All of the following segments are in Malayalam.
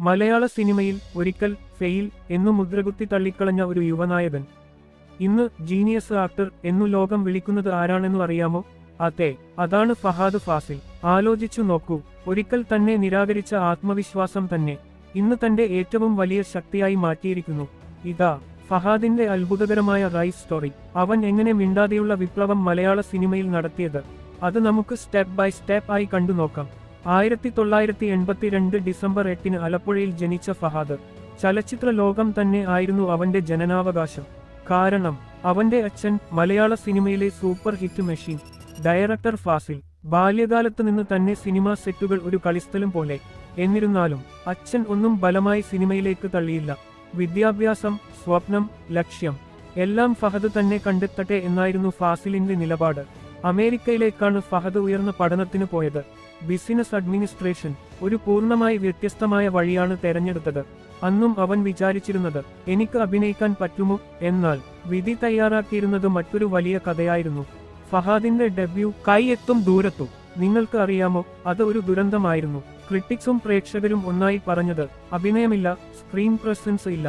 മലയാള സിനിമയിൽ ഒരിക്കൽ ഫെയിൽ എന്നു മുദ്രകുത്തി തള്ളിക്കളഞ്ഞ ഒരു യുവനായകൻ. ഇന്ന് ജീനിയസ് ആക്ടർ എന്നു ലോകം വിളിക്കുന്നത് ആരാണെന്നു അറിയാമോ? അതെ, അതാണ് ഫഹാദ് ഫാസിൽ. ആലോചിച്ചു നോക്കൂ, ഒരിക്കൽ തന്നെ നിരാകരിച്ച ആത്മവിശ്വാസം തന്നെ ഇന്ന് തന്റെ ഏറ്റവും വലിയ ശക്തിയായി മാറ്റിയിരിക്കുന്നു. ഇതാ ഫഹാദിന്റെ അത്ഭുതകരമായ റൈസ് സ്റ്റോറി. അവൻ എങ്ങനെ മിണ്ടാതെയുള്ള വിപ്ലവം മലയാള സിനിമയിൽ നടത്തിയത്, അത് നമുക്ക് സ്റ്റെപ്പ് ബൈ സ്റ്റെപ്പ് ആയി കണ്ടു നോക്കാം. 1982 ഡിസംബർ 8 ആലപ്പുഴയിൽ ജനിച്ച ഫഹാദ്. ചലച്ചിത്ര ലോകം തന്നെ ആയിരുന്നു അവന്റെ ജനനാവകാശം. കാരണം അവന്റെ അച്ഛൻ മലയാള സിനിമയിലെ super hit machine director Fazil. ബാല്യകാലത്ത് നിന്ന് തന്നെ സിനിമാ സെറ്റുകൾ ഒരു കളിസ്ഥലം പോലെ. എന്നിരുന്നാലും അച്ഛൻ ഒന്നും ബലമായി സിനിമയിലേക്ക് തള്ളിയില്ല. വിദ്യാഭ്യാസം, സ്വപ്നം, ലക്ഷ്യം എല്ലാം ഫഹദ് തന്നെ കണ്ടെത്തട്ടെ എന്നായിരുന്നു ഫാസിലിന്റെ നിലപാട്. അമേരിക്കയിലേക്കാണ് ഫഹദ് ഉയർന്ന പഠനത്തിന് പോയത്. ബിസിനസ് അഡ്മിനിസ്ട്രേഷൻ ഒരു പൂർണ്ണമായി വ്യത്യസ്തമായ വഴിയാണ് തെരഞ്ഞെടുത്തത്. അന്നും അവൻ വിചാരിച്ചിരുന്നത് എനിക്ക് അഭിനയിക്കാൻ പറ്റുമോ, എന്നാൽ വിധി തയ്യാറാക്കിയിരുന്നത് മറ്റൊരു വലിയ കഥയായിരുന്നു. ഫഹാദിന്റെ ഡെബ്യൂ കൈ എത്തും ദൂരത്തും നിങ്ങൾക്ക് അറിയാമോ, അത് ഒരു ദുരന്തമായിരുന്നു. ക്രിട്ടിക്സും പ്രേക്ഷകരും ഒന്നായി പറഞ്ഞത് അഭിനയമില്ല, സ്ക്രീൻ പ്രസൻസ് ഇല്ല,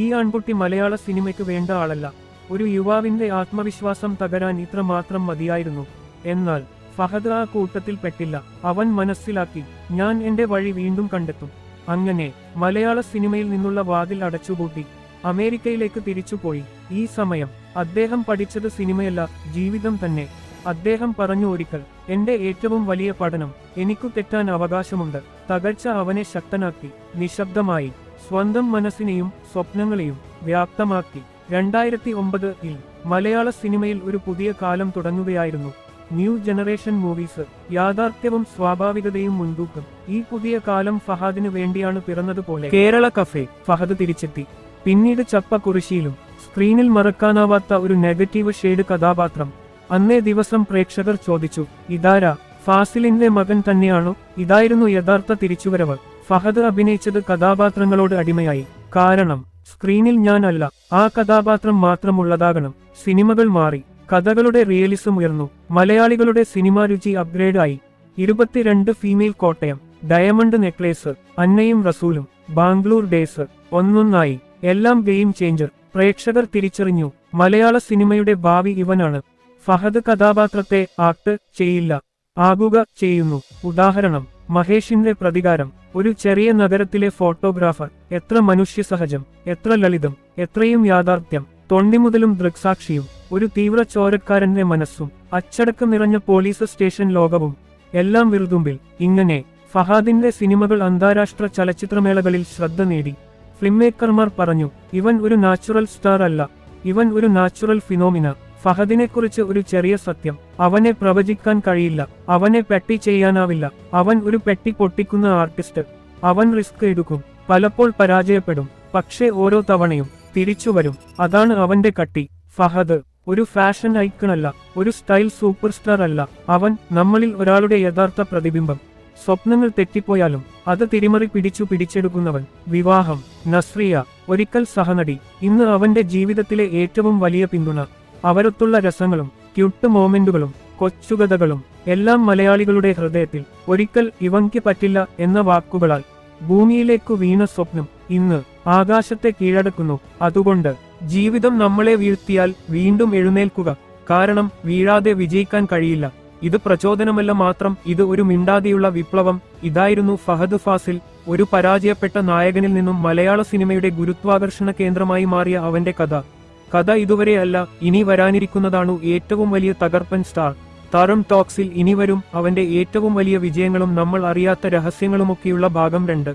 ഈ ആൺകുട്ടി മലയാള സിനിമയ്ക്ക് വേണ്ട ആളല്ല. ഒരു യുവാവിന്റെ ആത്മവിശ്വാസം തകരാൻ ഇത്ര മാത്രം മതിയായിരുന്നു. എന്നാൽ ഫഹദ് ആ കൂട്ടത്തിൽ പെട്ടില്ല. അവൻ മനസ്സിലാക്കി, ഞാൻ എന്റെ വഴി വീണ്ടും കണ്ടെത്തും. അങ്ങനെ മലയാള സിനിമയിൽ നിന്നുള്ള വാതിൽ അടച്ചുപൂട്ടി അമേരിക്കയിലേക്ക് തിരിച്ചുപോയി. ഈ സമയം അദ്ദേഹം പഠിച്ചത് സിനിമയല്ല, ജീവിതം തന്നെ. അദ്ദേഹം പറഞ്ഞു ഒരിക്കൽ, എന്റെ ഏറ്റവും വലിയ പഠനം എനിക്കു തെറ്റാൻ അവകാശമുണ്ട്. തകർച്ച അവനെ ശക്തനാക്കി. നിശബ്ദമായി സ്വന്തം മനസ്സിനെയും സ്വപ്നങ്ങളെയും വ്യാപ്തമാക്കി. 2009 മലയാള സിനിമയിൽ ഒരു പുതിയ കാലം തുടങ്ങുകയായിരുന്നു. ന്യൂ ജനറേഷൻ മൂവീസ്, യാഥാർത്ഥ്യവും സ്വാഭാവികതയും മുൻതൂക്കം. ഈ പുതിയ കാലം ഫഹാദിന് വേണ്ടിയാണ് പിറന്നതുപോലെ. കേരള കഫേ ഫഹദ് തിരിച്ചെത്തി. പിന്നീട് ചപ്പക്കുറിശിയിലും സ്ക്രീനിൽ മറക്കാനാവാത്ത ഒരു നെഗറ്റീവ് ഷെയ്ഡ് കഥാപാത്രം. അന്നേ ദിവസം പ്രേക്ഷകർ ചോദിച്ചു, ഇതാരാ, ഫാസിലിന്റെ മകൻ തന്നെയാണോ? ഇതായിരുന്നു യഥാർത്ഥ തിരിച്ചുവരവ്. ഫഹദ് അഭിനയിച്ചത് കഥാപാത്രങ്ങളോട് അടിമയായി. കാരണം സ്ക്രീനിൽ ഞാൻ അല്ല, ആ കഥാപാത്രം മാത്രമുള്ളതാകണം. സിനിമകൾ മാറി, കഥകളുടെ റിയലിസം ഉയർന്നു, മലയാളികളുടെ സിനിമാ രുചി അപ്ഗ്രേഡ് ആയി. 22 ഫീമെയിൽ കോട്ടയം, ഡയമണ്ട് നെക്ലേസ്, അന്നയും റസൂലും, ബാംഗ്ലൂർ ഡേയ്സ്, ഒന്നൊന്നായി എല്ലാം ഗെയിം ചേഞ്ചർ. പ്രേക്ഷകർ തിരിച്ചറിഞ്ഞു, മലയാള സിനിമയുടെ ഭാവി ഇവനാണ്. ഫഹദ് കഥാപാത്രത്തെ ആക്ട് ചെയ്യില്ല, ആകുക ചെയ്യുന്നു. ഉദാഹരണം മഹേഷിന്റെ പ്രതികാരം. ഒരു ചെറിയ നഗരത്തിലെ ഫോട്ടോഗ്രാഫർ. എത്ര മനുഷ്യസഹജം, എത്ര ലളിതം, എത്രയും യാഥാർത്ഥ്യം. തൊണ്ടിമുതലും ദൃക്സാക്ഷിയും. ഒരു തീവ്ര ചോരക്കാരന്റെ മനസ്സും. അച്ചടക്കം നിറഞ്ഞ പോലീസ് സ്റ്റേഷൻ ലോകവും. എല്ലാം വിറുതുമ്പിൽ. ഇങ്ങനെ ഫഹാദിന്റെ സിനിമകൾ അന്താരാഷ്ട്ര ചലച്ചിത്രമേളകളിൽ ശ്രദ്ധ നേടി. ഫിലിംമേക്കർമാർ പറഞ്ഞു, ഇവൻ ഒരു നാച്ചുറൽ സ്റ്റാർ അല്ല, ഇവൻ ഒരു നാച്ചുറൽ ഫിനോമിന. ഫഹദിനെക്കുറിച്ച് ഒരു ചെറിയ സത്യം, അവനെ പ്രവചിക്കാൻ കഴിയില്ല, അവനെ പെട്ടി ചെയ്യാനാവില്ല. അവൻ ഒരു പെട്ടി പൊട്ടിക്കുന്ന ആർട്ടിസ്റ്റ്. അവൻ റിസ്ക് എടുക്കും, പലപ്പോൾ പരാജയപ്പെടും, പക്ഷേ ഓരോ തവണയും തിരിച്ചുവരും. അതാണ് അവന്റെ കട്ടി. ഫഹദ് ഒരു ഫാഷൻ ഐക്കണല്ല, ഒരു സ്റ്റൈൽ സൂപ്പർ സ്റ്റാർ അല്ല. അവൻ നമ്മളിൽ ഒരാളുടെ യഥാർത്ഥ പ്രതിബിംബം. സ്വപ്നങ്ങൾ തെറ്റിപ്പോയാലും അത് തിരിമറി പിടിച്ചെടുക്കുന്നവൻ. വിവാഹം, നസ്രിയ, ഒരിക്കൽ സഹനടി, ഇന്ന് അവന്റെ ജീവിതത്തിലെ ഏറ്റവും വലിയ പിന്തുണ. അവരൊത്തുള്ള രസങ്ങളും ക്യൂട്ട് മോമെന്റുകളും കൊച്ചുകഥകളും എല്ലാം മലയാളികളുടെ ഹൃദയത്തിൽ. ഒരിക്കൽ ഇവൻക്ക് പറ്റില്ല എന്ന വാക്കുകളാൽ ഭൂമിയിലേക്കു വീണ സ്വപ്നം ഇന്ന് ആകാശത്തെ കീഴടക്കുന്നു. അതുകൊണ്ട് ജീവിതം നമ്മളെ വീഴ്ത്തിയാൽ വീണ്ടും എഴുന്നേൽക്കുക. കാരണം വീഴാതെ വിജയിക്കാൻ കഴിയില്ല. ഇത് പ്രചോദനമല്ല മാത്രം, ഇത് ഒരു മിണ്ടാതെയുള്ള വിപ്ലവം. ഇതായിരുന്നു ഫഹദ് ഫാസിൽ. ഒരു പരാജയപ്പെട്ട നായകനിൽ നിന്നും മലയാള സിനിമയുടെ ഗുരുത്വാകർഷണ കേന്ദ്രമായി മാറിയ അവന്റെ കഥ ഇതുവരെയല്ല, ഇനി വരാനിരിക്കുന്നതാണു ഏറ്റവും വലിയ തകർപ്പൻ സ്റ്റാർ. താരം ടോക്സിൽ ഇനി വരും അവന്റെ ഏറ്റവും വലിയ വിജയങ്ങളും നമ്മൾ അറിയാത്ത രഹസ്യങ്ങളുമൊക്കെയുള്ള ഭാഗം 2.